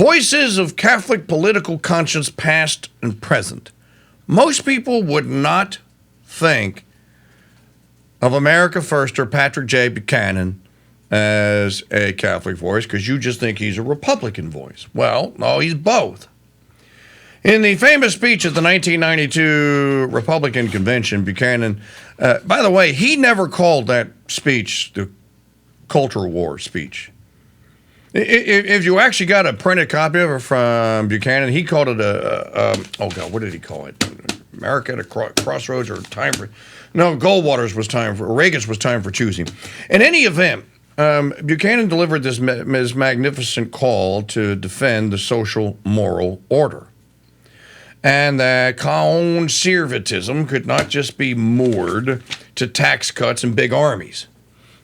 Voices of Catholic political conscience past and present. Most people would not think of America First or Patrick J. Buchanan as a Catholic voice because you just think he's a Republican voice. Well, no, he's both. In the famous speech at the 1992 Republican Convention, Buchanan, by the way, he never called that speech the Culture War speech. If you actually got a printed copy of it from Buchanan, he called it what did he call it? America at a crossroads or time for... No, Goldwater's was time for... Reagan's was time for choosing. In any event, Buchanan delivered this magnificent call to defend the social moral order. And that conservatism could not just be moored to tax cuts and big armies.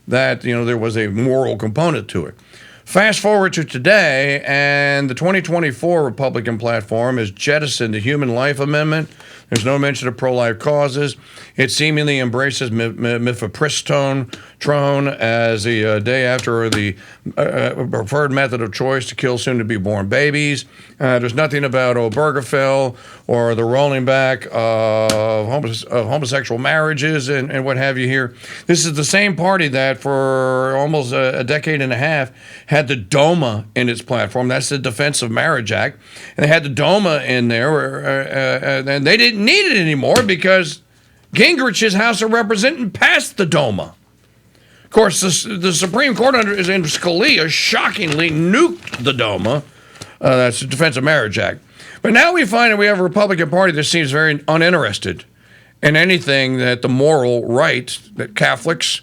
That, there was a moral component to it. Fast forward to today, and the 2024 Republican platform has jettisoned the Human Life Amendment. There's no mention of pro-life causes. It seemingly embraces mifepristone as the day after the preferred method of choice to kill soon-to-be-born babies. There's nothing about Obergefell or the rolling back of homosexual marriages and what have you here. This is the same party that for almost a decade and a half had the DOMA in its platform. That's the Defense of Marriage Act. And they had the DOMA in there, and they didn't need it anymore because Gingrich's House of Representatives passed the DOMA. Of course, the Supreme Court in Scalia shockingly nuked the DOMA. That's the Defense of Marriage Act. But now we find that we have a Republican Party that seems very uninterested in anything that the moral right that Catholics,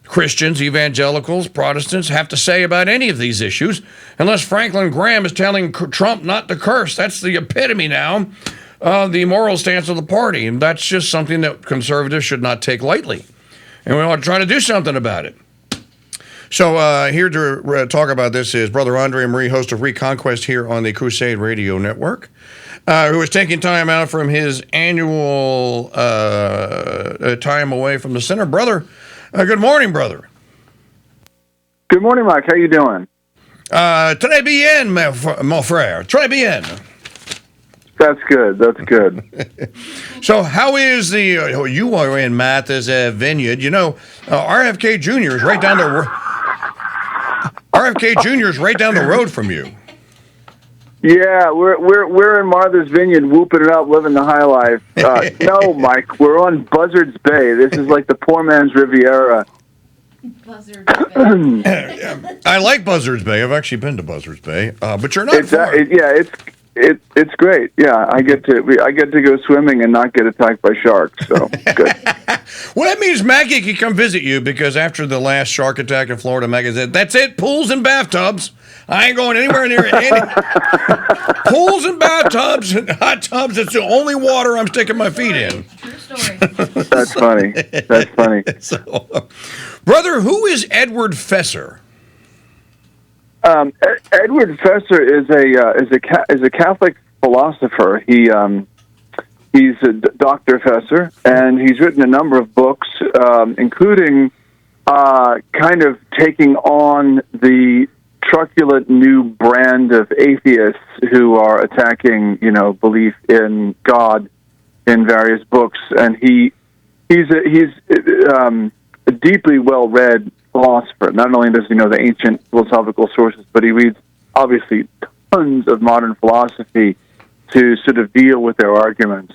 Christians, evangelicals, Protestants have to say about any of these issues, unless Franklin Graham is telling Trump not to curse. That's the epitome now of the moral stance of the party, and that's just something that conservatives should not take lightly. And we ought to try to do something about it. So here to talk about this is Brother Andre Marie, host of Reconquest here on the Crusade Radio Network, who is taking time out from his annual time away from the center. Brother, good morning, brother. Good morning, Mike. How you doing? Très bien, mon frère. Très bien. That's good. That's good. So how is the, you are in Mathis Vineyard. RFK Jr. is right down the road from you. Yeah, we're in Martha's Vineyard, whooping it up, living the high life. No, Mike, we're on Buzzards Bay. This is like the poor man's Riviera. Buzzards Bay. I like Buzzards Bay. I've actually been to Buzzards Bay, but you're not far. It's great. Yeah, I get to go swimming and not get attacked by sharks. So good. Well, that means Maggie can come visit you because after the last shark attack in Florida, Maggie said, "That's it, pools and bathtubs. I ain't going anywhere near it. Pools and bathtubs and hot tubs. It's the only water I'm sticking my feet in." True story. That's funny. That's funny. So, brother, who is Edward Fesser? Edward Fesser is a Catholic philosopher. He's a Dr. Fesser, and he's written a number of books, including kind of taking on the truculent new brand of atheists who are attacking, belief in God in various books. And he's a deeply well-read philosopher. Not only does he know the ancient philosophical sources, but he reads, obviously, tons of modern philosophy to sort of deal with their arguments.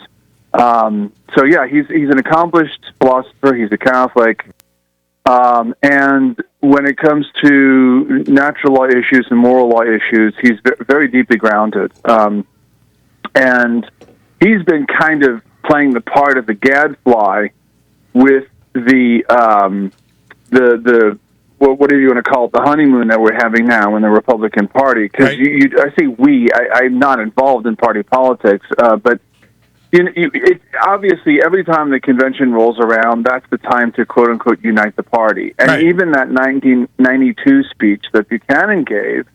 So, yeah, he's an accomplished philosopher. He's a Catholic. And when it comes to natural law issues and moral law issues, he's very deeply grounded. And he's been kind of playing the part of the gadfly with the what do you want to call it, the honeymoon that we're having now in the Republican Party? Because I say we, I'm not involved in party politics, but obviously every time the convention rolls around, that's the time to quote unquote unite the party. And even that 1992 speech that Buchanan gave,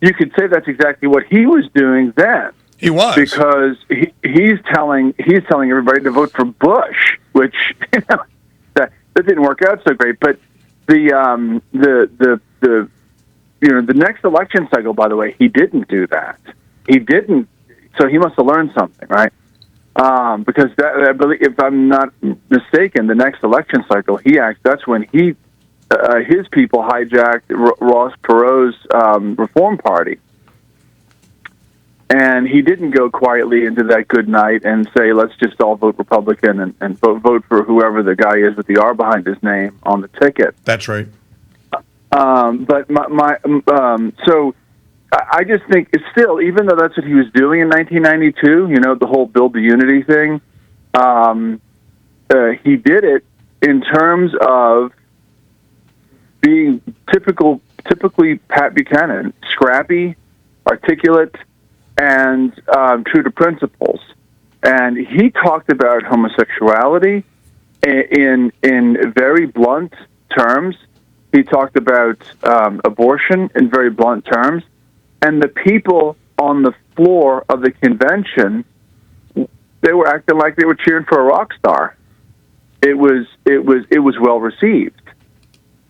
you could say that's exactly what he was doing then. He was, because he's telling everybody to vote for Bush, which that didn't work out so great. But the the next election cycle, by the way, he didn't do that. He didn't. So he must have learned something, right? Because I believe, if I'm not mistaken, the next election cycle, that's when his people hijacked Ross Perot's Reform Party. And he didn't go quietly into that good night and say, let's just all vote Republican and vote for whoever the guy is with the R behind his name on the ticket. That's right. But so I just think it's still, even though that's what he was doing in 1992, the whole Build the Unity thing, he did it in terms of being typically Pat Buchanan, scrappy, articulate, and true to principles. And he talked about homosexuality in very blunt terms. He talked about abortion in very blunt terms. And the people on the floor of the convention, they were acting like they were cheering for a rock star. It was well received.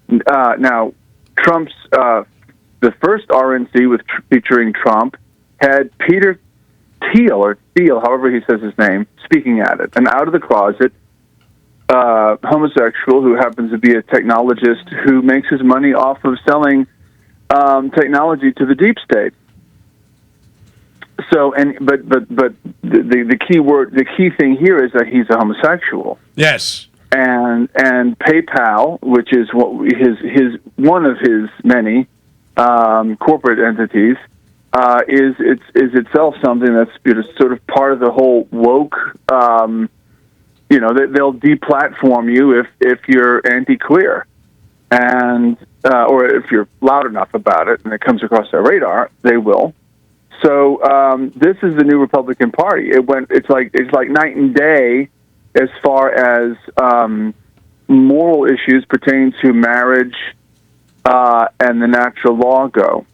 Now, Trump's the first RNC featuring Trump had Peter Thiel, however he says his name, speaking at it, an out of the closet homosexual who happens to be a technologist who makes his money off of selling technology to the deep state. So, but the key thing here is that he's a homosexual. Yes. And PayPal, which is his one of his many corporate entities, is itself something that's sort of part of the whole woke. They'll deplatform you if you're anti-queer, and or if you're loud enough about it and it comes across their radar, they will. So this is the new Republican Party. It's like night and day as far as moral issues pertaining to marriage and the natural law go.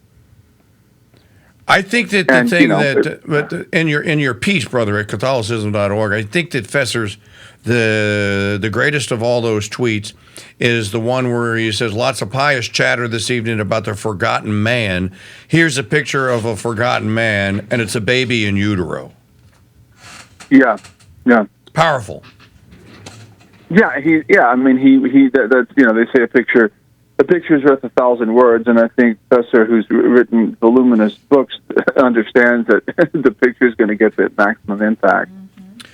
I think that the thing that in your piece, brother, at Catholicism.org, I think that Fesser's the greatest of all those tweets is the one where he says, lots of pious chatter this evening about the forgotten man. Here's a picture of a forgotten man, and it's a baby in utero. Yeah. Powerful. Yeah, he that's they say a picture is worth 1,000 words, and I think Fesser, who's written voluminous books, understands that the picture is going to get the maximum impact.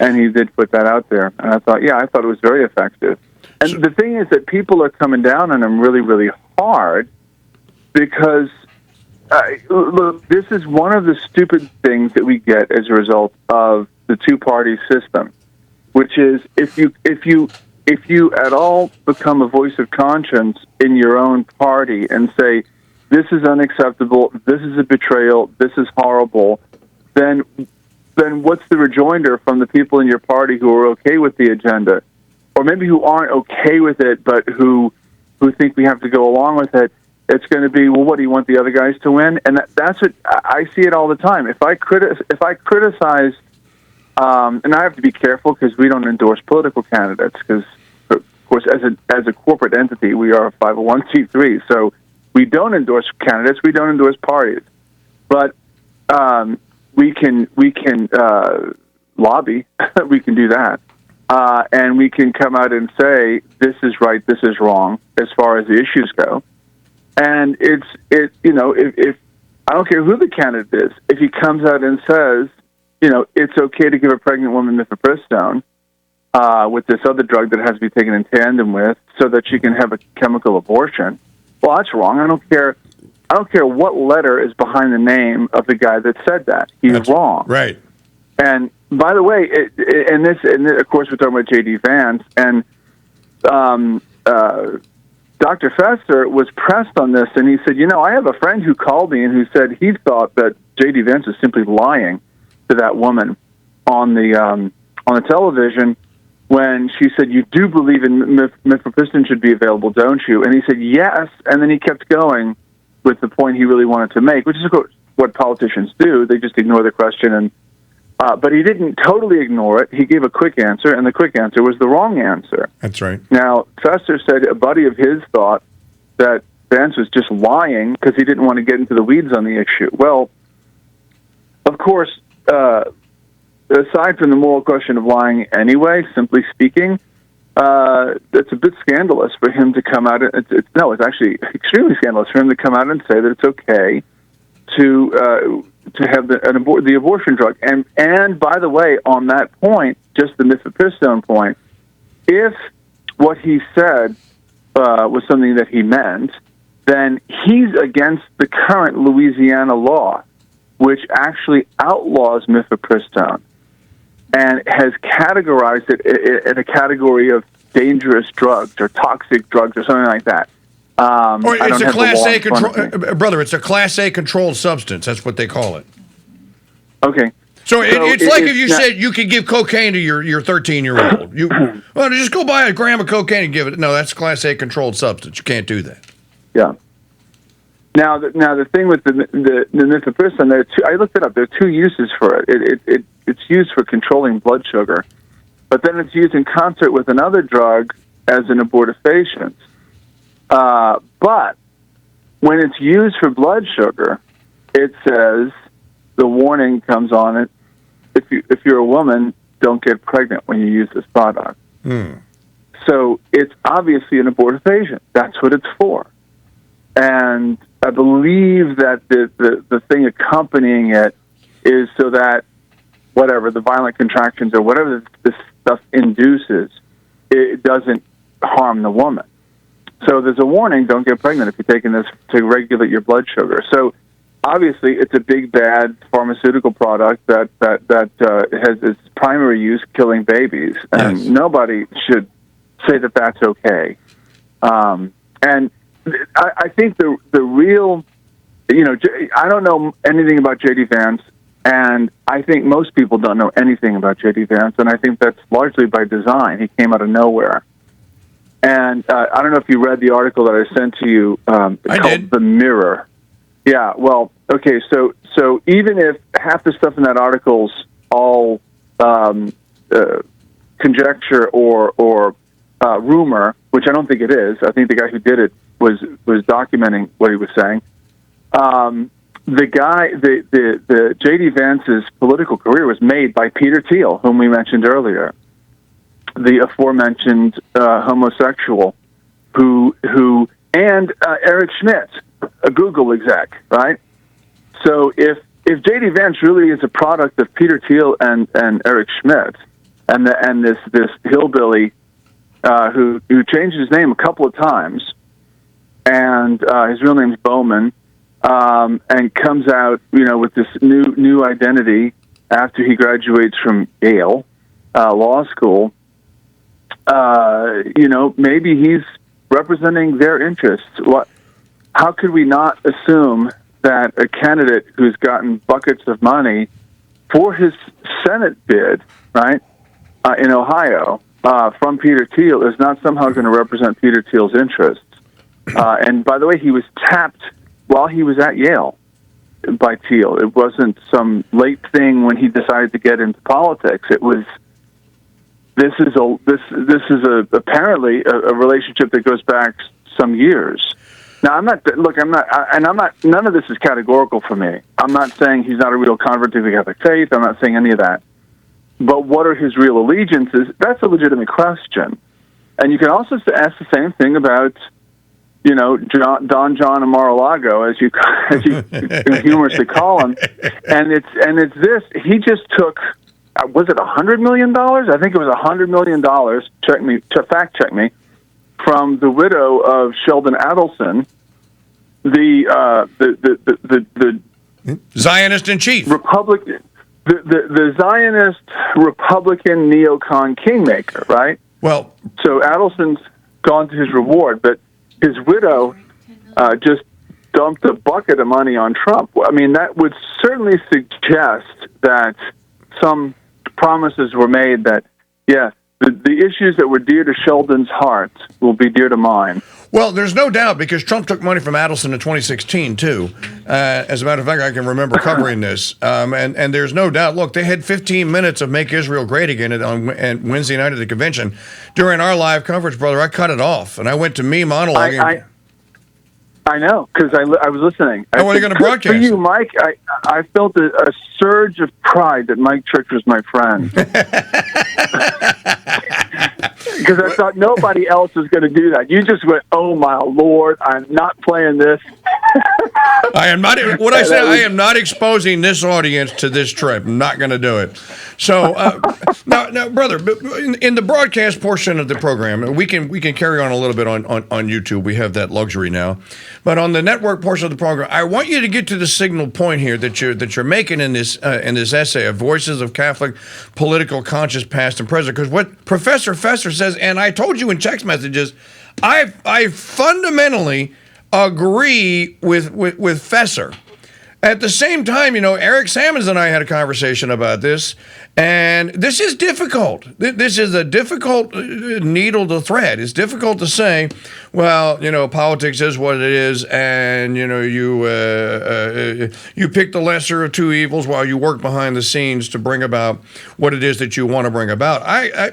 And he did put that out there. And I thought it was very effective. And the thing is that people are coming down on him really, really hard because, look, this is one of the stupid things that we get as a result of the two-party system, which is if you at all become a voice of conscience in your own party and say, this is unacceptable, this is a betrayal, this is horrible, then what's the rejoinder from the people in your party who are okay with the agenda? Or maybe who aren't okay with it, but who think we have to go along with it? It's going to be, well, what, do you want the other guys to win? And that's what I see it all the time. If I criticize, and I have to be careful because we don't endorse political candidates, because, of course, as a corporate entity, we are a 501c3, so we don't endorse candidates, we don't endorse parties. But we can lobby, we can do that, and we can come out and say this is right, this is wrong, as far as the issues go. And if I don't care who the candidate is, if he comes out and says, it's okay to give a pregnant woman mifepristone with this other drug that has to be taken in tandem with, so that she can have a chemical abortion, well, that's wrong. I don't care what letter is behind the name of the guy that said that. He's wrong. Right. And by the way, and of course, we're talking about J.D. Vance, and Dr. Fesser was pressed on this, and he said, I have a friend who called me and who said he thought that J.D. Vance was simply lying to that woman on the television when she said, you do believe in mifepristone should be available, don't you? And he said, yes, and then he kept going with the point he really wanted to make, which is what politicians do. They just ignore the question. And but he didn't totally ignore it. He gave a quick answer, and the quick answer was the wrong answer. That's right. Now, Fesser said a buddy of his thought that Vance was just lying because he didn't want to get into the weeds on the issue. Well, of course, aside from the moral question of lying anyway, simply speaking, it's a bit scandalous for him to come out. It's actually extremely scandalous for him to come out and say that it's okay to have the abortion drug. And by the way, on that point, just the mifepristone point, if what he said was something that he meant, then he's against the current Louisiana law, which actually outlaws mifepristone and has categorized it in a category of dangerous drugs or toxic drugs or something like that. Or it's a Class A brother. It's a Class A controlled substance. That's what they call it. Okay. So it's like if you said you could give cocaine to your 13-year-old. Well, just go buy a gram of cocaine and give it. No, that's Class A controlled substance. You can't do that. Yeah. Now the thing with the mifepristone, I looked it up. There are two uses for it. It's used for controlling blood sugar, but then it's used in concert with another drug as an abortifacient. But when it's used for blood sugar, it says the warning comes on it: if you're a woman, don't get pregnant when you use this product. So it's obviously an abortifacient. That's what it's for. And I believe that the thing accompanying it is so that whatever the violent contractions or whatever this stuff induces, it doesn't harm the woman. So there's a warning: don't get pregnant if you're taking this to regulate your blood sugar. So obviously, it's a big bad pharmaceutical product that has its primary use killing babies, and nobody should say that that's okay. And I think the real, I don't know anything about J.D. Vance, and I think most people don't know anything about J.D. Vance, and I think that's largely by design. He came out of nowhere. And I don't know if you read the article that I sent to you called The Mirror. Yeah, well, okay, so even if half the stuff in that article's all conjecture or rumor, which I don't think it is. I think the guy who did it was documenting what he was saying. The J.D. Vance's political career was made by Peter Thiel, whom we mentioned earlier, the aforementioned homosexual, who and Eric Schmidt, a Google exec, right? So if J.D. Vance really is a product of Peter Thiel and Eric Schmidt, and this hillbilly who changed his name a couple of times, and his real name's Bowman, and comes out, with this new identity after he graduates from Yale Law School, maybe he's representing their interests. How could we not assume that a candidate who's gotten buckets of money for his Senate bid, right, in Ohio, from Peter Thiel is not somehow going to represent Peter Thiel's interests? And by the way, he was tapped while he was at Yale by Thiel. It wasn't some late thing when he decided to get into politics. It was this is apparently a relationship that goes back some years. Now, none of this is categorical for me. I'm not saying he's not a real convert to the Catholic faith. I'm not saying any of that. But what are his real allegiances? That's a legitimate question. And you can also ask the same thing about, Don John and Mar-a-Lago, as you humorously call him. And it's this. He just took, was it $100 million? I think it was $100 million. Fact check me. From the widow of Sheldon Adelson, the Zionist in chief, the Zionist Republican neocon kingmaker, right? Well, so Adelson's gone to his reward, but his widow just dumped a bucket of money on Trump. I mean, that would certainly suggest that some promises were made that, the issues that were dear to Sheldon's heart will be dear to mine. Well, there's no doubt, because Trump took money from Adelson in 2016, too. As a matter of fact, I can remember covering this. And there's no doubt, look, they had 15 minutes of Make Israel Great Again on Wednesday night at the convention. During our live coverage, brother, I cut it off, and I went to me monologuing. I know, because I was listening. Oh, what are you going to broadcast? For you, Mike, I felt a surge of pride that Mike Church was my friend. Because I thought nobody else was going to do that. You just went, oh, my Lord, I'm not playing this. I am not. What I said, I am not exposing this audience to this trip. I'm not going to do it. So now, brother, in the broadcast portion of the program, we can carry on a little bit on YouTube. We have that luxury now. But on the network portion of the program, I want you to get to the signal point here that you're making in this essay of Voices of Catholic Political Conscience Past and Present. Because what Professor Fesser says, and I told you in text messages, I fundamentally agree with Fesser. At the same time, Eric Sammons and I had a conversation about this, and this is difficult. This is a difficult needle to thread. It's difficult to say, well, politics is what it is, and you pick the lesser of two evils while you work behind the scenes to bring about what it is that you want to bring about.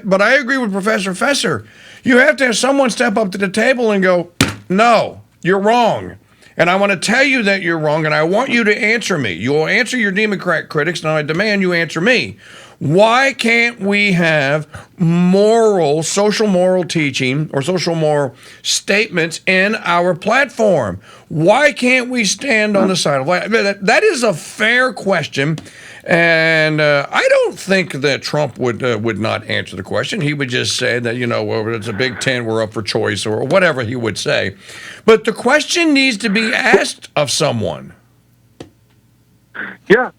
But I agree with Professor Fesser. You have to have someone step up to the table and go, no, you're wrong. And I want to tell you that you're wrong, and I want you to answer me. You will answer your Democrat critics, and I demand you answer me. Why can't we have social moral teaching or social moral statements in our platform? Why can't we stand on the side of life? That is a fair question. And I don't think that Trump would not answer the question. He would just say that, well, it's a Big Ten, we're up for choice, or whatever he would say. But the question needs to be asked of someone. Yeah,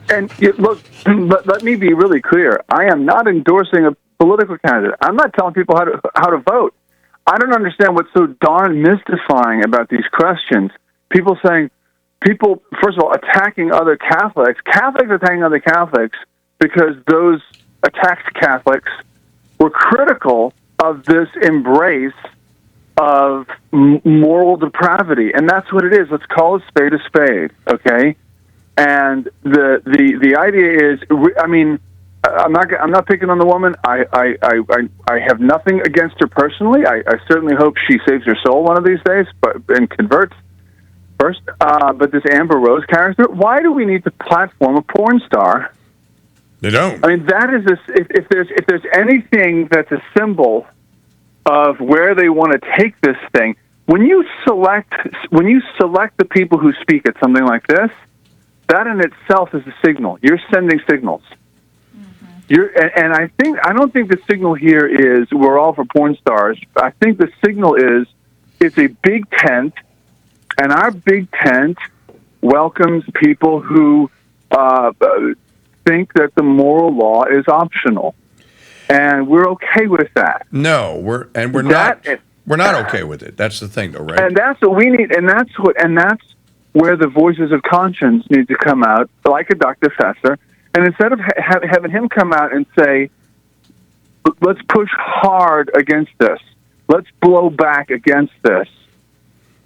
and look, let me be really clear. I am not endorsing a political candidate. I'm not telling people how to vote. I don't understand what's so darn mystifying about these questions. People, first of all, attacking other Catholics. Catholics attacking other Catholics because those attacked Catholics were critical of this embrace of moral depravity, and that's what it is. Let's call a spade, okay? And the idea is, I mean, I'm not picking on the woman. I have nothing against her personally. I certainly hope she saves her soul one of these days, and converts first. But this Amber Rose character, why do we need to platform a porn star? They don't. I mean, that is if there's anything that's a symbol of where they want to take this thing. When you select the people who speak at something like this, that in itself is a signal. You're sending signals. And I don't think the signal here is we're all for porn stars. I think the signal is it's a big tent, and our big tent welcomes people who think that the moral law is optional, and we're okay with that. No, we're not. We're not okay with it. That's the thing, though, right? And that's what we need. And that's where the voices of conscience need to come out, like a Dr. Fesser. And instead of having him come out and say, let's push hard against this, let's blow back against this.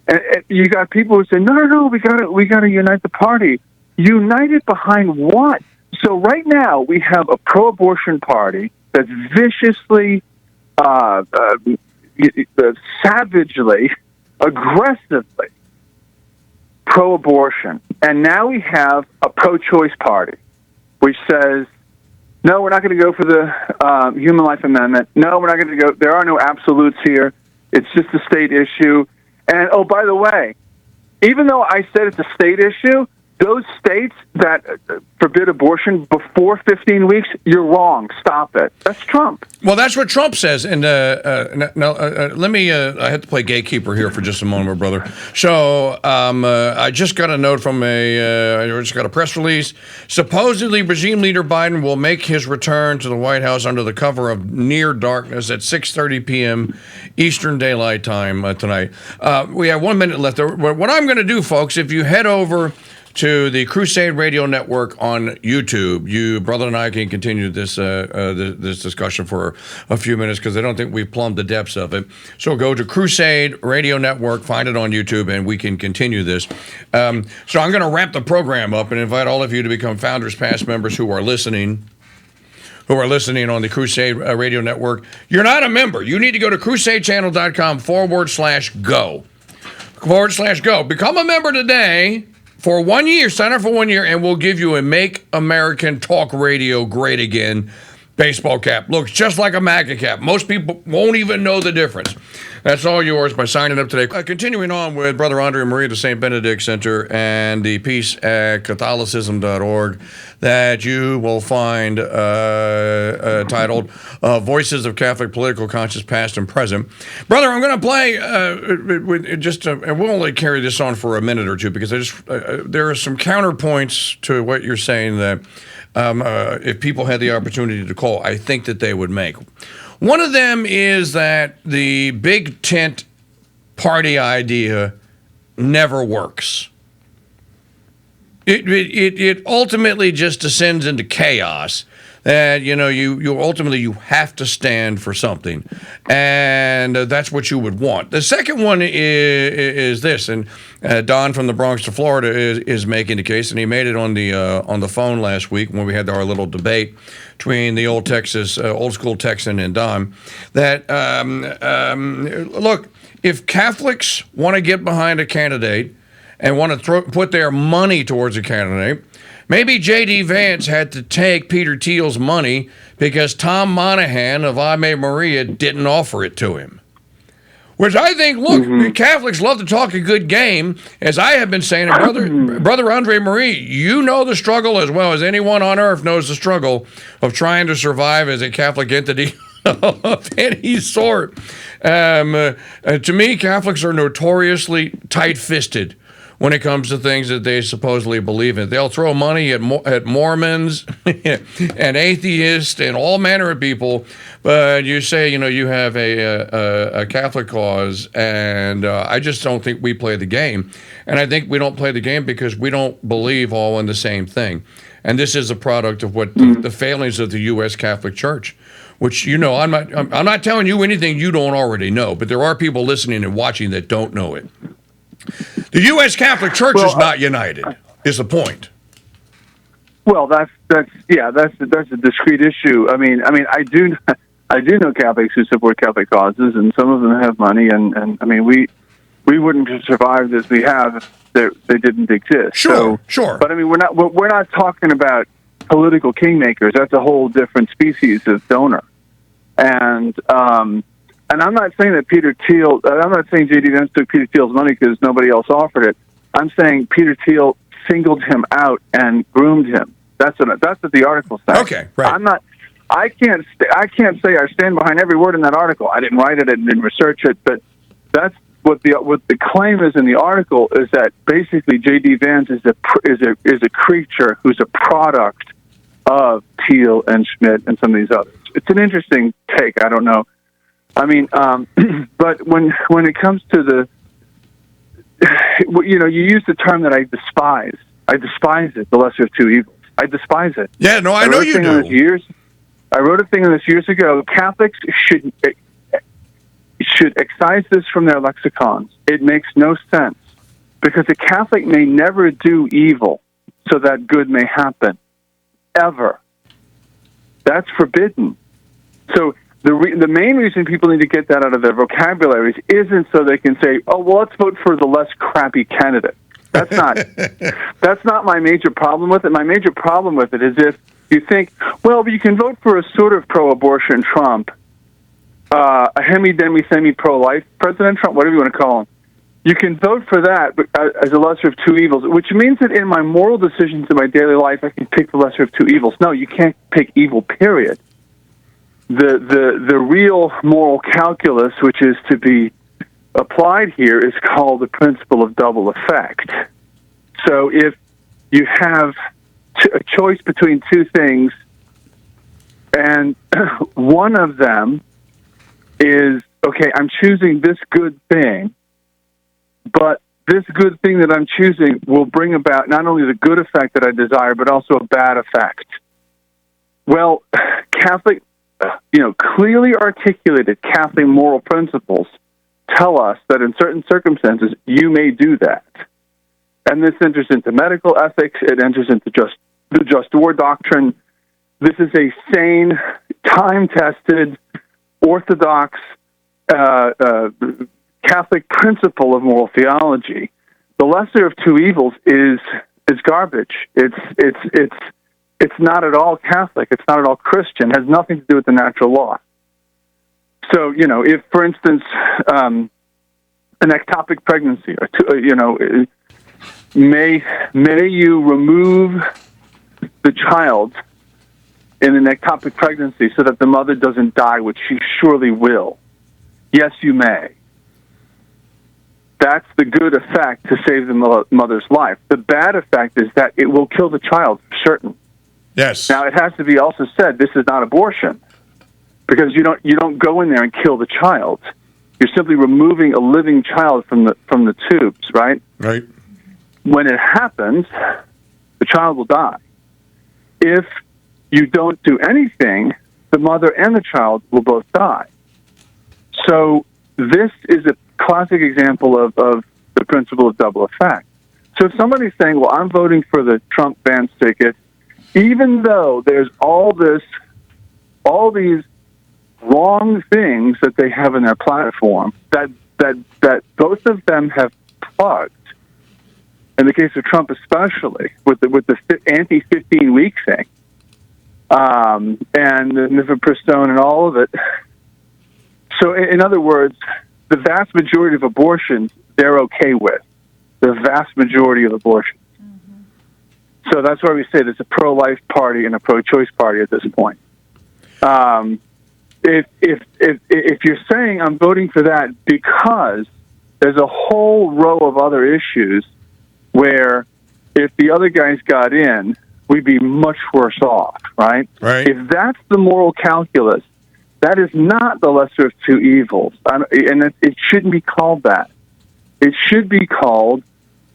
And you got people who say, no, we got to unite the party. United behind what? So right now we have a pro-abortion party that's viciously, savagely, aggressively pro-abortion. And now we have a pro-choice party, which says, no, we're not going to go for the Human Life Amendment. No, we're not going to go. There are no absolutes here. It's just a state issue. And, oh, by the way, even though I said it's a state issue, those states that forbid abortion before 15 weeks, you're wrong. Stop it. That's Trump. Well, that's what Trump says. And now, let me, I have to play gatekeeper here for just a moment, brother. So I just got a note from I just got a press release. Supposedly, regime leader Biden will make his return to the White House under the cover of near darkness at 6:30 p.m. Eastern Daylight Time tonight. We have 1 minute left. What I'm going to do, folks, if you head over to the Crusade Radio Network on YouTube, you, brother, and I can continue this this discussion for a few minutes because I don't think we've plumbed the depths of it. So go to Crusade Radio Network, find it on YouTube, and we can continue this. So I'm going to wrap the program up and invite all of you to become Founders Pass members who are listening on the Crusade Radio Network. You're not a member. You need to go to crusadechannel.com/go. /go. Become a member today for 1 year. Sign up for 1 year, and we'll give you a Make American Talk Radio Great Again baseball cap. Looks just like a MAGA cap. Most people won't even know the difference. That's all yours by signing up today. Continuing on with Brother Andre Marie, the St. Benedict Center, and the piece at Catholicism.org that you will find titled Voices of Catholic Political Conscience Past and Present. Brother, I'm going to play, and we'll only carry this on for a minute or two because there are some counterpoints to what you're saying that if people had the opportunity to call, I think that they would make. One of them is that the big tent party idea never works. It ultimately just descends into chaos. That you ultimately you have to stand for something, and that's what you would want. The second one is this, and Don from the Bronx to Florida is making the case, and he made it on the phone last week when we had our little debate between the old school Texan and Don. That look, if Catholics want to get behind a candidate and want to put their money towards a candidate, maybe J.D. Vance had to take Peter Thiel's money because Tom Monahan of Ave Maria didn't offer it to him. Which I think, look, Catholics love to talk a good game, as I have been saying. And Brother Andre Marie, you know the struggle as well as anyone on earth knows the struggle of trying to survive as a Catholic entity of any sort. To me, Catholics are notoriously tight-fisted when it comes to things that they supposedly believe in. They'll throw money at Mormons and atheists and all manner of people, but you say, you have a Catholic cause, and I just don't think we play the game. And I think we don't play the game because we don't believe all in the same thing. And this is a product of what the failings of the U.S. Catholic Church, which, I'm not telling you anything you don't already know, but there are people listening and watching that don't know it. The U.S. Catholic Church is not united, is the point. Well, that's a discrete issue. I mean, I do know Catholics who support Catholic causes, and some of them have money, and I mean, we wouldn't have survived as we have if they didn't exist. Sure. But I mean, we're not talking about political kingmakers. That's a whole different species of donor, and I'm not saying that Peter Thiel. I'm not saying J.D. Vance took Peter Thiel's money because nobody else offered it. I'm saying Peter Thiel singled him out and groomed him. That's what the article says. Okay, right. I can't say I stand behind every word in that article. I didn't write it. I didn't research it. But that's what the claim is in the article, is that basically J.D. Vance is a creature who's a product of Thiel and Schmidt and some of these others. It's an interesting take. I don't know. I mean, but when it comes to you use the term that I despise. I despise it, the lesser of two evils. I despise it. Yeah, no, I know you do. I wrote a thing on this years ago. Catholics should excise this from their lexicons. It makes no sense, because a Catholic may never do evil so that good may happen, ever. That's forbidden. So the main reason people need to get that out of their vocabularies isn't so they can say, oh, well, let's vote for the less crappy candidate. That's not my major problem with it. My major problem with it is if you think, well, you can vote for a sort of pro-abortion Trump, a hemi-demi semi-pro-life President Trump, whatever you want to call him. You can vote for that as a lesser of two evils, which means that in my moral decisions in my daily life, I can pick the lesser of two evils. No, you can't pick evil, period. The real moral calculus, which is to be applied here, is called the principle of double effect. So if you have a choice between two things, and one of them is, okay, I'm choosing this good thing, but this good thing that I'm choosing will bring about not only the good effect that I desire, but also a bad effect. Well, clearly articulated Catholic moral principles tell us that in certain circumstances, you may do that. And this enters into medical ethics. It enters into the just war doctrine. This is a sane, time-tested, orthodox Catholic principle of moral theology. The lesser of two evils is garbage. It's not at all Catholic. It's not at all Christian. It has nothing to do with the natural law. So, if, for instance, an ectopic pregnancy, or may you remove the child in an ectopic pregnancy so that the mother doesn't die, which she surely will. Yes, you may. That's the good effect to save the mother's life. The bad effect is that it will kill the child, for certain. Yes. Now, it has to be also said, this is not abortion, because you don't go in there and kill the child. You're simply removing a living child from the tubes, right? Right. When it happens, the child will die. If you don't do anything, the mother and the child will both die. So this is a classic example of the principle of double effect. So if somebody's saying, well, I'm voting for the Trump Vance ticket, even though there's all these wrong things that they have in their platform that both of them have plugged, in the case of Trump especially, with the anti-15-week thing, and the mifepristone and all of it. So in other words, the vast majority of abortions, they're okay with. The vast majority of abortions. Mm-hmm. So that's why we say there's a pro-life party and a pro-choice party at this point. If you're saying I'm voting for that because there's a whole row of other issues where if the other guys got in, we'd be much worse off, right? Right. If that's the moral calculus, that is not the lesser of two evils. And it shouldn't be called that. It should be called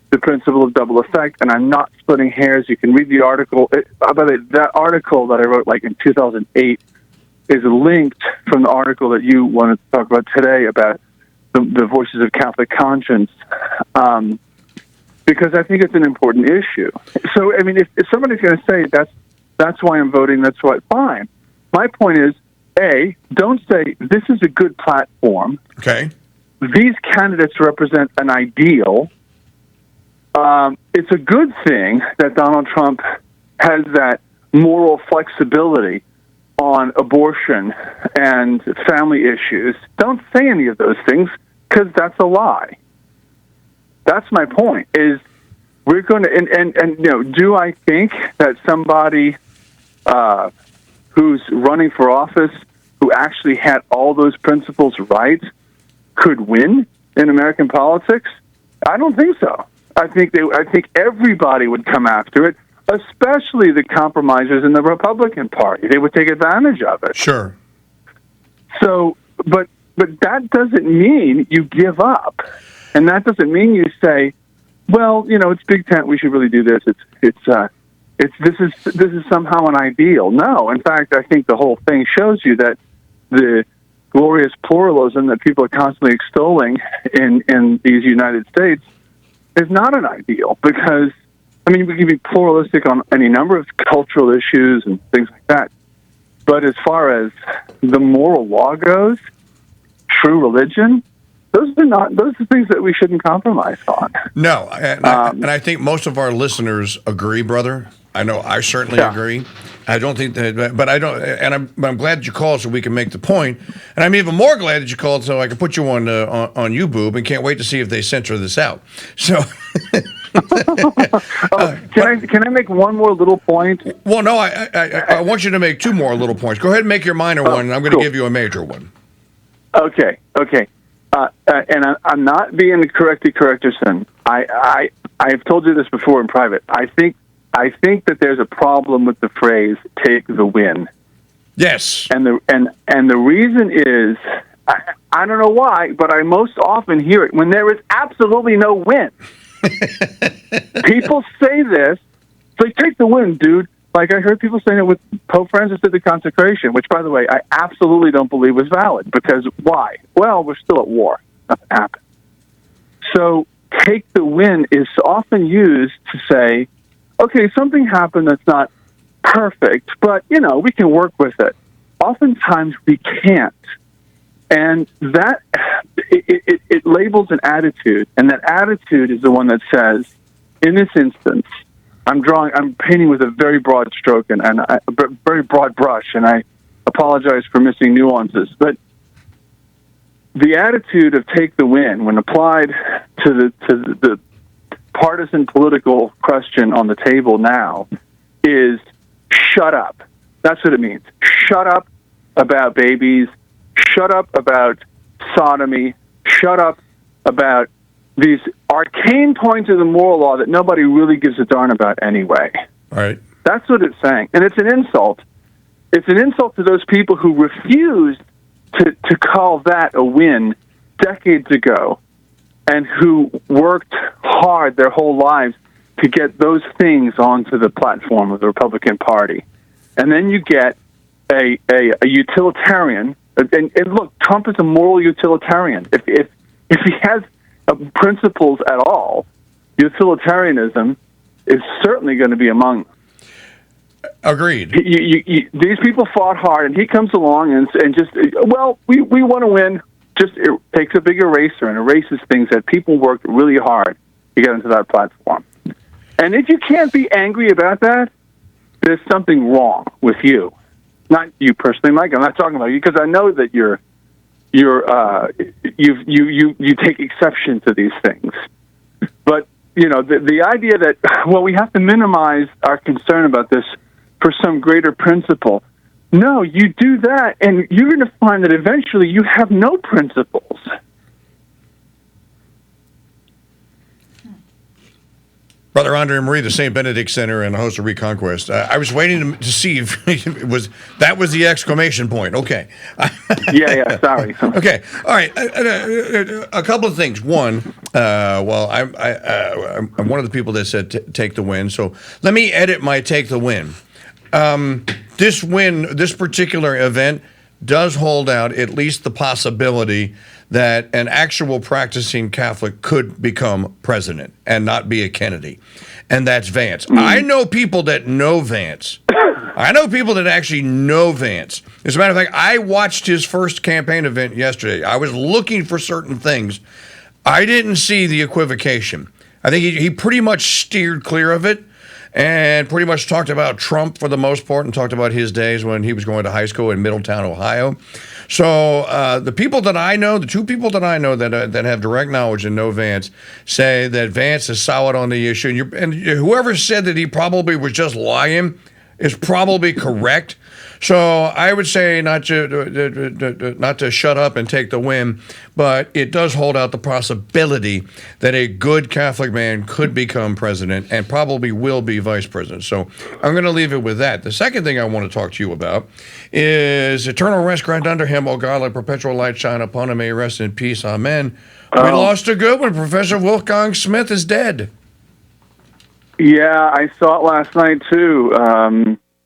the principle of double effect, and I'm not splitting hairs. You can read the article. By the way, that article that I wrote in 2008 is linked from the article that you wanted to talk about today about the voices of Catholic conscience, because I think it's an important issue. So, I mean, if somebody's going to say that's why I'm voting, that's why, fine. My point is, A, don't say this is a good platform. Okay. These candidates represent an ideal. It's a good thing that Donald Trump has that moral flexibility on abortion and family issues. Don't say any of those things, because that's a lie. That's my point, is we're going to, and do I think that somebody who's running for office who actually had all those principles right could win in American politics? I don't think so. I think everybody would come after it, especially the compromisers in the Republican Party. They would take advantage of it. Sure. So, but that doesn't mean you give up, and that doesn't mean you say, well, it's Big Tent, we should really do this. This is somehow an ideal. No, in fact, I think the whole thing shows you that the glorious pluralism that people are constantly extolling in these United States is not an ideal, because, I mean, we can be pluralistic on any number of cultural issues and things like that. But as far as the moral law goes, true religion, those are things that we shouldn't compromise on. No, and I think most of our listeners agree, brother. I know I certainly agree. I don't think that, but I don't, and I'm glad you called so we can make the point. And I'm even more glad that you called so I can put you on YouBoob, and can't wait to see if they censor this out. So, can I make one more little point? Well, no, I want you to make two more little points. Go ahead and make your minor one, and I'm going to give you a major one. Okay. And I'm not being Correctorson. I've told you this before in private. I think that there's a problem with the phrase "take the win." Yes. And the reason is, I don't know why, but I most often hear it when there is absolutely no win. People say this, it's like, take the win, dude. Like, I heard people saying it with Pope Francis at the consecration, which, by the way, I absolutely don't believe was valid. Because why? Well, we're still at war. Nothing happened. So take the win is often used to say, okay, something happened that's not perfect, but, we can work with it. Oftentimes we can't. And that, it labels an attitude, and that attitude is the one that says, in this instance, I'm painting with a very broad stroke and a very broad brush, and I apologize for missing nuances, but the attitude of take the win, when applied to the partisan political question on the table now, is shut up. That's what it means. Shut up about babies. Shut up about sodomy. Shut up about these arcane points of the moral law that nobody really gives a darn about anyway. All right. That's what it's saying. And it's an insult. It's an insult to those people who refused to call that a win decades ago and who worked hard their whole lives to get those things onto the platform of the Republican Party. And then you get a utilitarian, and look, Trump is a moral utilitarian. If he has principles at all, utilitarianism is certainly going to be among them. Agreed. These people fought hard, and he comes along and just, well, we want to win. Just takes a big eraser and erases things that people worked really hard to get into that platform. And if you can't be angry about that, there's something wrong with you. Not you personally, Mike. I'm not talking about you, because I know that you take exception to these things. But the idea that, well, we have to minimize our concern about this for some greater principle. No, you do that, and you're going to find that eventually you have no principles. Brother Andre Marie, the St. Benedict Center and the host of Reconquest. I was waiting to see if that was the exclamation point. Okay. Yeah, sorry. Okay. All right. A couple of things. One, I'm one of the people that said take the win. So let me edit my take the win. This particular event does hold out at least the possibility that an actual practicing Catholic could become president and not be a Kennedy. And that's Vance. I know people that know Vance. I know people that actually know Vance. As a matter of fact, I watched his first campaign event yesterday. I was looking for certain things. I didn't see the equivocation. I think he pretty much steered clear of it and pretty much talked about Trump for the most part and talked about his days when he was going to high school in Middletown, Ohio. So the people that I know, the two people that I know that have direct knowledge and know Vance, say that Vance is solid on the issue. And whoever said that he probably was just lying is probably correct. So I would say not to shut up and take the win, but it does hold out the possibility that a good Catholic man could become president and probably will be vice president. So I'm going to leave it with that. The second thing I want to talk to you about is eternal rest grant unto him, O God, let perpetual light shine upon him, may he rest in peace. Amen. We lost a good one. Professor Wolfgang Smith is Yeah, I saw it last night too.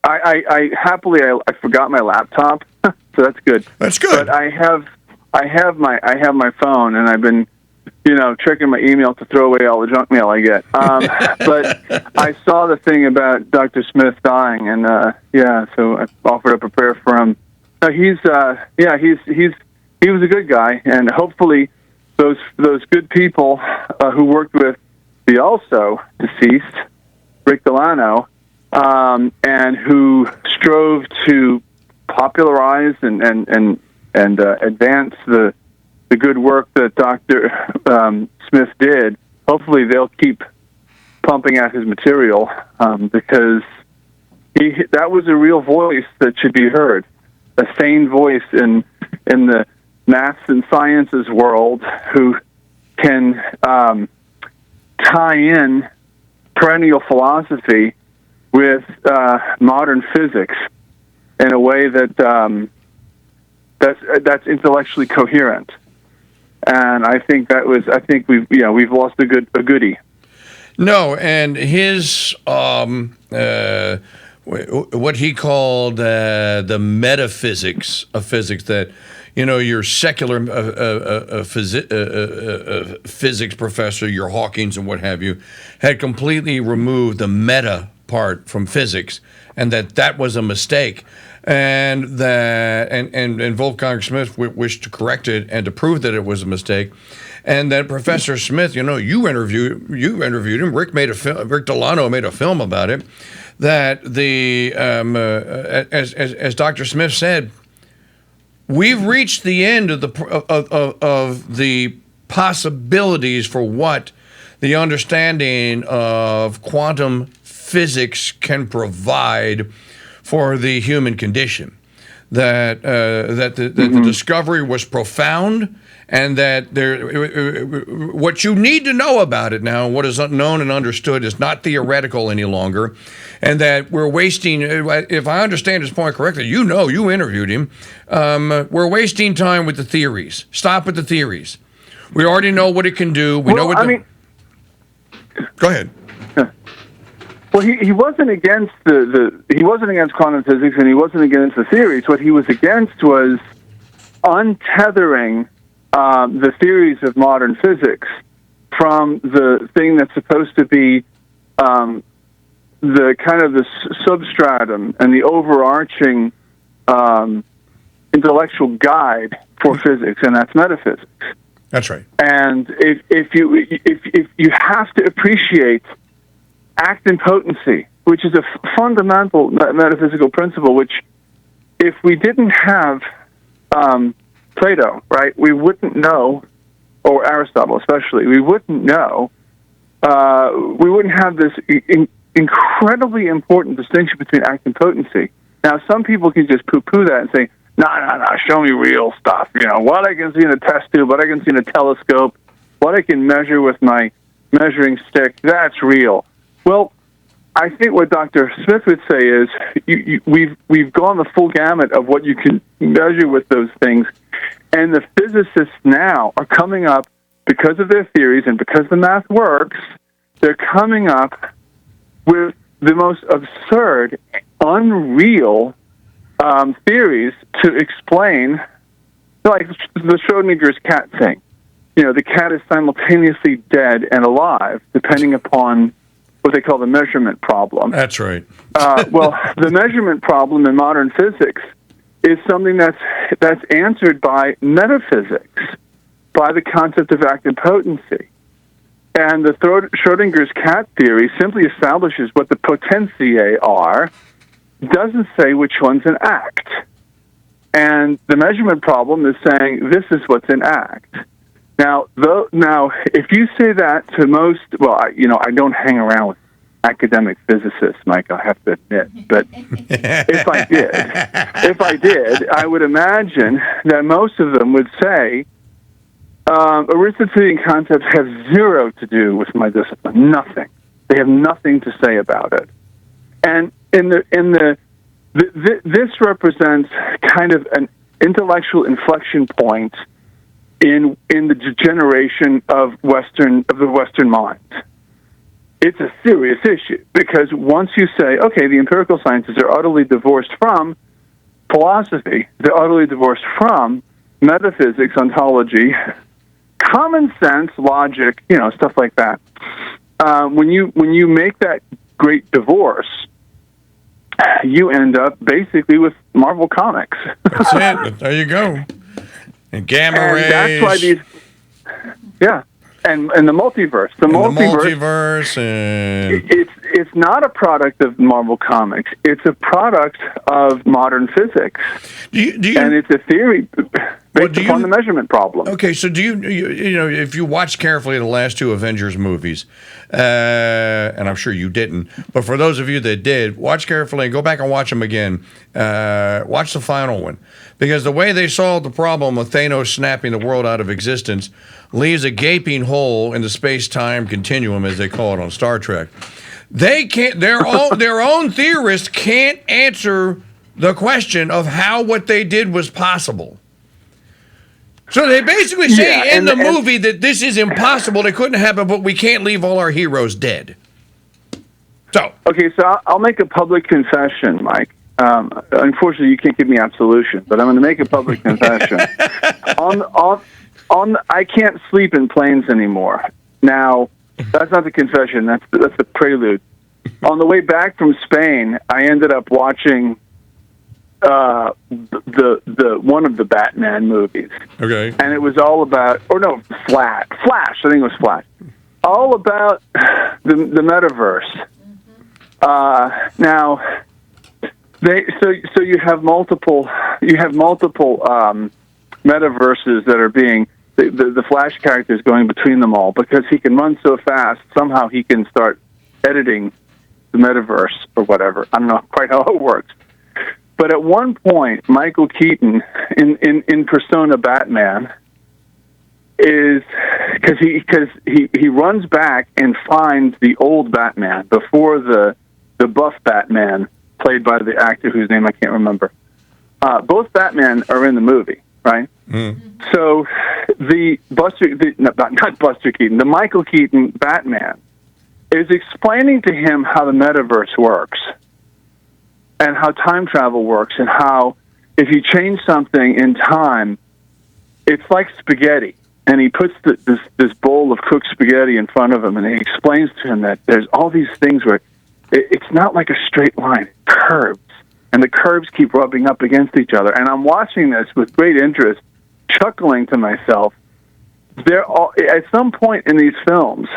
I happily forgot my laptop, so that's good. That's good. But I have my phone, and I've been, checking my email to throw away all the junk mail I get. But I saw the thing about Dr. Smith dying, and so I offered up a prayer for him. He was a good guy, and hopefully those good people who worked with the also deceased Rick Delano. And who strove to popularize and advance the good work that Dr. Smith did. Hopefully, they'll keep pumping out his material because that was a real voice that should be heard, a sane voice in the maths and sciences world who can tie in perennial philosophy with modern physics in a way that's intellectually coherent, and I think we've lost a goodie. No, and his what he called the metaphysics of physics, that your secular physics professor, your Hawkins and what have you, had completely removed the meta part from physics and that was a mistake, and that and Wolfgang Smith wished to correct it and to prove that it was a mistake, and that Professor Smith, you interviewed him. Rick Delano made a film about it. That as Dr. Smith said, we've reached the end of the possibilities for what the understanding of quantum physics can provide for the human condition. That the discovery was profound, and that what you need to know about it now, what is known and understood, is not theoretical any longer, and that we're wasting. If I understand his point correctly, you interviewed him. We're wasting time with the theories. Stop with the theories. We already know what it can do. We know what. Go ahead. Well, he wasn't against he wasn't against quantum physics, and he wasn't against the theories. What he was against was untethering the theories of modern physics from the thing that's supposed to be the kind of the substratum and the overarching intellectual guide for physics, and that's metaphysics. That's right. And if you have to appreciate act and potency, which is a fundamental metaphysical principle, which if we didn't have Plato, right, we wouldn't know, or Aristotle especially, we wouldn't know, we wouldn't have this incredibly important distinction between act and potency. Now, some people can just poo-poo that and say, no, show me real stuff. What I can see in a test tube, what I can see in a telescope, what I can measure with my measuring stick, that's real. Well, I think what Dr. Smith would say is we've gone the full gamut of what you can measure with those things, and the physicists now are coming up, because of their theories and because the math works, they're coming up with the most absurd, unreal theories to explain, like the Schrodinger's cat thing. The cat is simultaneously dead and alive, depending upon what they call the measurement problem. That's right. Well, the measurement problem in modern physics is something that's answered by metaphysics, by the concept of active potency. And the Schrodinger's cat theory simply establishes what the potentiae are, doesn't say which one's an act. And the measurement problem is saying this is what's in act. Now, if you say that to most, I don't hang around with academic physicists, Mike, I have to admit. But if I did, I would imagine that most of them would say Aristotelian concepts have zero to do with my discipline. Nothing. They have nothing to say about it. And this represents kind of an intellectual inflection point in the degeneration of the Western mind. It's a serious issue, because once you say, okay, the empirical sciences are utterly divorced from philosophy, they're utterly divorced from metaphysics, ontology, common sense, logic, stuff like that. When you make that great divorce, you end up basically with Marvel Comics. That's it. There you go. And gamma rays. That's why and the multiverse. The multiverse, and it's not a product of Marvel Comics. It's a product of modern physics. And it's a theory based upon the measurement problem. Okay, so do you if you watch carefully the last two Avengers movies, and I'm sure you didn't, but for those of you that did, watch carefully and go back and watch them again. Watch the final one, because the way they solved the problem of Thanos snapping the world out of existence leaves a gaping hole in the space-time continuum, as they call it on Star Trek. They can't. Their own theorists can't answer the question of how what they did was possible. So they basically say in the movie that this is impossible, it couldn't happen, but we can't leave all our heroes dead. So I'll make a public confession, Mike. Unfortunately, you can't give me absolution, but I'm going to make a public confession. I can't sleep in planes anymore. Now, that's not the confession. That's the prelude. on the way back from Spain, I ended up watching the one of the Batman movies. Okay. And it was all about, Flash. I think it was Flash. All about the metaverse. Now, so you have multiple metaverses that are being the Flash character is going between them all because he can run so fast. Somehow he can start editing the metaverse or whatever. I don't know quite how it works. But at one point, Michael Keaton in Persona Batman is because he runs back and finds the old Batman before the buff Batman played by the actor whose name I can't remember. Both Batman are in the movie, right? Mm. So not Buster Keaton, the Michael Keaton Batman is explaining to him how the metaverse works and how time travel works and how if you change something in time, it's like spaghetti. And he puts this bowl of cooked spaghetti in front of him, and he explains to him that there's all these things where it's not like a straight line, it curves, and the curves keep rubbing up against each other. And I'm watching this with great interest, chuckling to myself. At some point in these films,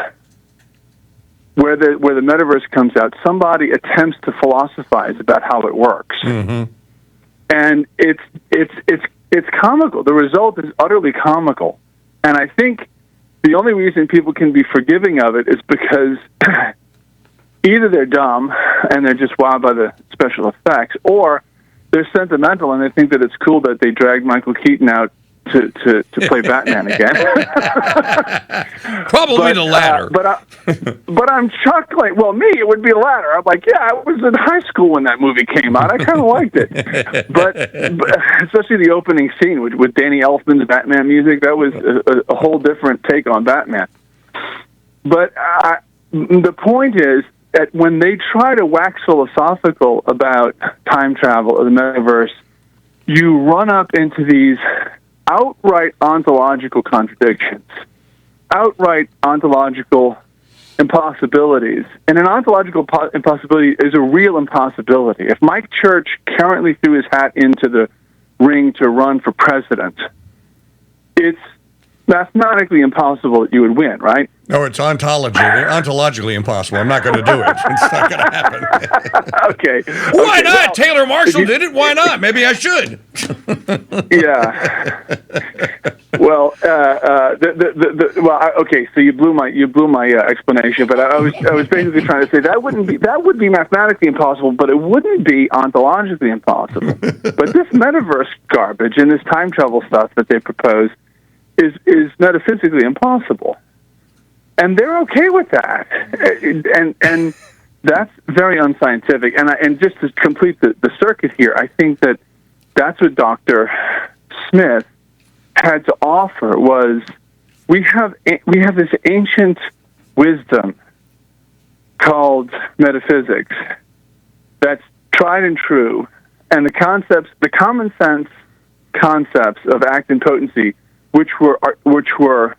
where the metaverse comes out, somebody attempts to philosophize about how it works, and it's comical. The result is utterly comical, and I think the only reason people can be forgiving of it is because either they're dumb and they're just wowed by the special effects, or they're sentimental and they think that it's cool that they dragged Michael Keaton out to play Batman again. Probably the latter. But I'm chuckling. Well, me, it would be the latter. I'm like, yeah, I was in high school when that movie came out. I kind of liked it. But especially the opening scene with Danny Elfman's Batman music, that was a whole different take on Batman. But the point is that when they try to wax philosophical about time travel or the metaverse, you run up into these outright ontological contradictions, outright ontological impossibilities. And an ontological impossibility is a real impossibility. If Mike Church currently threw his hat into the ring to run for president, it's mathematically impossible that you would win, right? No, it's ontologically impossible. I'm not going to do it. It's not going to happen. Okay. Why not? Well, Taylor Marshall did it. Why not? Maybe I should. Yeah. Well, okay. So you blew my explanation, but I was basically trying to say that would be mathematically impossible, but it wouldn't be ontologically impossible. But this metaverse garbage and this time travel stuff that they propose is metaphysically impossible. And they're okay with that. And that's very unscientific. And just to complete the circuit here, I think that's what Dr. Smith had to offer was we have this ancient wisdom called metaphysics that's tried and true, and the common sense concepts of act and potency, which were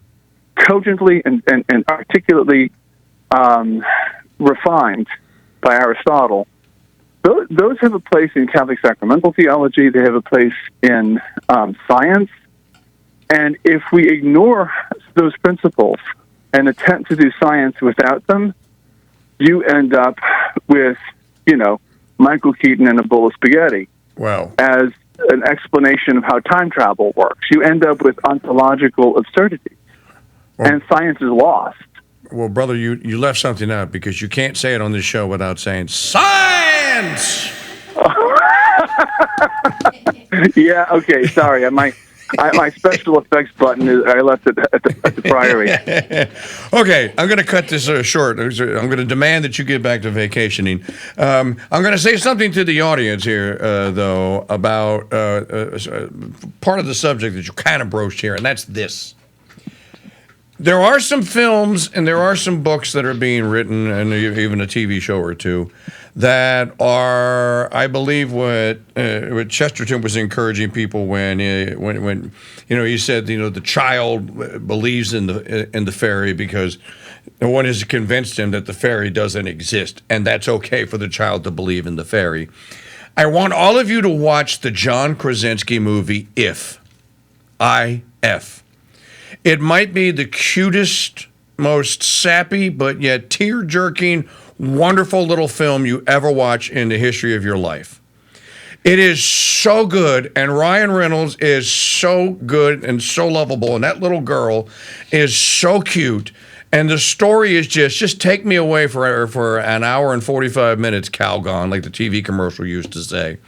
cogently and articulately refined by Aristotle. Those have a place in Catholic sacramental theology. They have a place in science. And if we ignore those principles and attempt to do science without them, you end up with, Michael Keaton and a bowl of spaghetti. Wow. As an explanation of how time travel works. You end up with ontological absurdities. And science is lost. Well, brother, you left something out because you can't say it on this show without saying science. Yeah. Okay. Sorry. My special effects button I left it at the Priory. Okay, I'm going to cut this short. I'm going to demand that you get back to vacationing. I'm going to say something to the audience here, though, about part of the subject that you kind of broached here, and that's this. There are some films and there are some books that are being written, and even a TV show or two, that are, I believe, what Chesterton was encouraging people when he said, the child believes in the fairy because The one has convinced him that the fairy doesn't exist, and that's okay for the child to believe in the fairy. I want all of you to watch the John Krasinski movie, If. I-F. It might be the cutest, most sappy, but yet tear-jerking, wonderful little film you ever watch in the history of your life. It is so good, and Ryan Reynolds is so good and so lovable, and that little girl is so cute, and the story is just take me away for an hour and 45 minutes, Calgon, like the TV commercial used to say.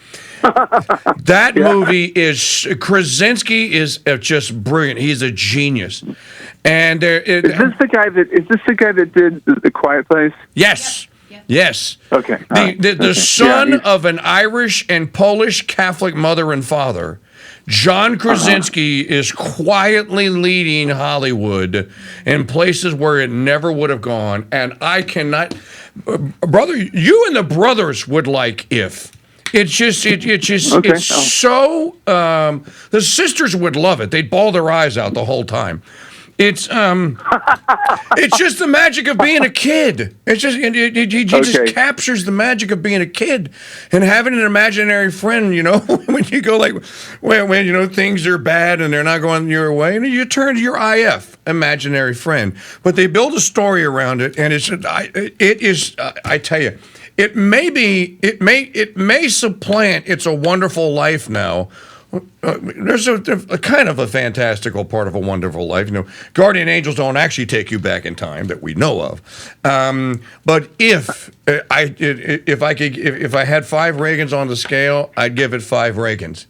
That movie is, Krasinski is just brilliant. He's a genius. And is this the guy that did The Quiet Place? Yes. Yep. Yes. Okay. The son of an Irish and Polish Catholic mother and father, John Krasinski is quietly leading Hollywood in places where it never would have gone. And I cannot, brother, you and the brothers would like If. It's just, Okay. it's so, the sisters would love it. They'd bawl their eyes out the whole time. It's just the magic of being a kid. It's just he just captures the magic of being a kid and having an imaginary friend. You know, when you go like when you know things are bad and they're not going your way, and you turn to your IF imaginary friend. But they build a story around it, and it is. I tell you, it may supplant It's a Wonderful Life now. There's a kind of a fantastical part of A Wonderful Life. You know, guardian angels don't actually take you back in time that we know of. But if I had 5 Reagans on the scale, I'd give it 5 Reagans.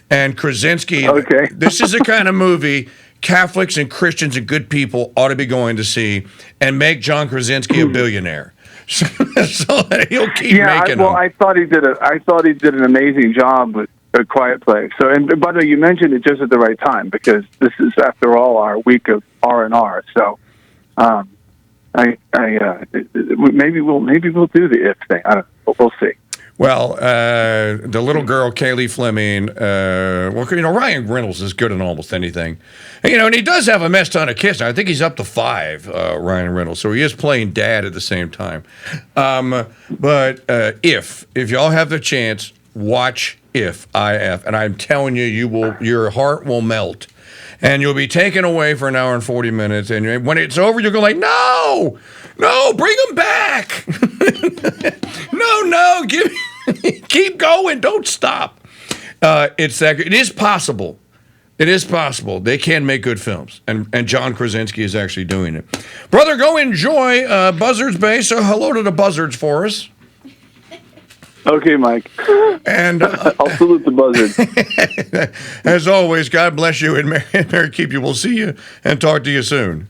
And Krasinski, this is the kind of movie Catholics and Christians and good people ought to be going to see and make John Krasinski a billionaire. So that he'll keep making them. I thought he did an amazing job with A Quiet Place. So, and by the way, you mentioned it just at the right time because this is, after all, our week of R&R. So, maybe we'll do the If thing. I don't know. We'll see. Well, the little girl, Kaylee Fleming, Ryan Reynolds is good in almost anything. And he does have a mess ton of kids. I think he's up to 5, Ryan Reynolds. So he is playing dad at the same time. But if y'all have the chance, watch If, I-F. And I'm telling you, your heart will melt. And you'll be taken away for an hour and 40 minutes. And when it's over, you'll go like, no, bring him back. no, keep going. Don't stop. It is possible. It is possible. They can make good films. And John Krasinski is actually doing it. Brother, go enjoy Buzzards Bay. So hello to the Buzzards for us. Okay, Mike. And I'll salute the buzzard. As always, God bless you and Mary keep you. We'll see you and talk to you soon.